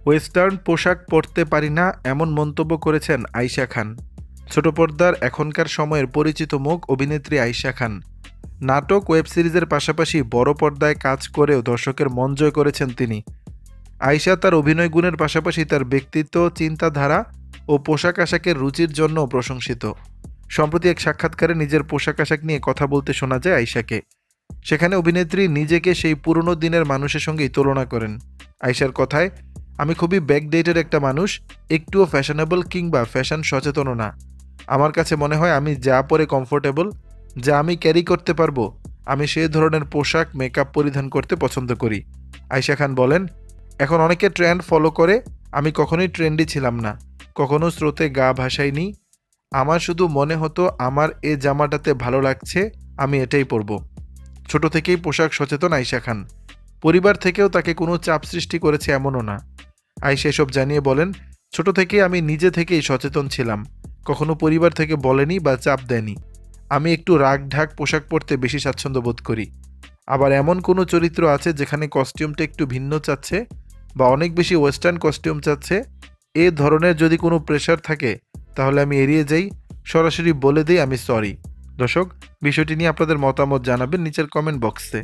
Western পোশাক পরতে পারি না এমন মন্তব্য করেছেন আয়েশা খান। ছোট পর্দার এখনকার সময়ের পরিচিত মুখ অভিনেত্রী আয়েশা খান। নাটক, ওয়েব সিরিজের পাশাপাশি বড় পর্দায় কাজ করেও দর্শকের মন জয় করেছেন তিনি। আয়েশা তার অভিনয় গুণের পাশাপাশি তার ব্যক্তিত্ব, চিন্তাধারা ও পোশাক আশাকের রুচির জন্য প্রশংসিত। সম্প্রতি এক সাক্ষাৎকারে নিজের পোশাক আশাক নিয়ে কথা বলতে শোনা যায় আয়েশাকে। সেখানে অভিনেত্রী নিজেকে সেই পুরনো দিনের মানুষের সঙ্গেই তুলনা করেন। আয়েশার কথায়, আমি খুবই ব্যাকডেটেড একটা মানুষ, একটুও ফ্যাশনেবল কিংবা ফ্যাশন সচেতনও না। আমার কাছে মনে হয় আমি যা পরে কমফোর্টেবল, যা আমি ক্যারি করতে পারবো, আমি সেই ধরনের পোশাক মেকআপ পরিধান করতে পছন্দ করি। আয়েশা খান বলেন, এখন অনেকে ট্রেন্ড ফলো করে, আমি কখনোই ট্রেন্ডি ছিলাম না, কখনো স্রোতে গা ভাসাইনি। আমার শুধু মনে হতো আমার এ জামাটাতে ভালো লাগছে, আমি এটাই পরবো। ছোট থেকেই পোশাক সচেতন আয়েশা খান। পরিবার থেকেও তাকে কোনো চাপ সৃষ্টি করেছে এমনও না। আয়েশা এসব জানিয়ে বলেন, ছোট থেকে আমি নিজে থেকেই সচেতন ছিলাম, কখনো পরিবার থেকে বলেনি বা চাপ দেয়নি। আমি একটু রাগ ঢাক পোশাক পরতে বেশি স্বাচ্ছন্দ্য বোধ করি। আবার এমন কোনো চরিত্র আছে যেখানে কস্টিউমটা একটু ভিন্ন চাচ্ছে বা অনেক বেশি ওয়েস্টার্ন কস্টিউম চাচ্ছে, এ ধরনের যদি কোনো প্রেশার থাকে তাহলে আমি এড়িয়ে যাই, সরাসরি বলে দিই আমি সরি। দর্শক, বিষয়টি নিয়ে আপনাদের মতামত জানাবেন নিচের কমেন্ট বক্সে।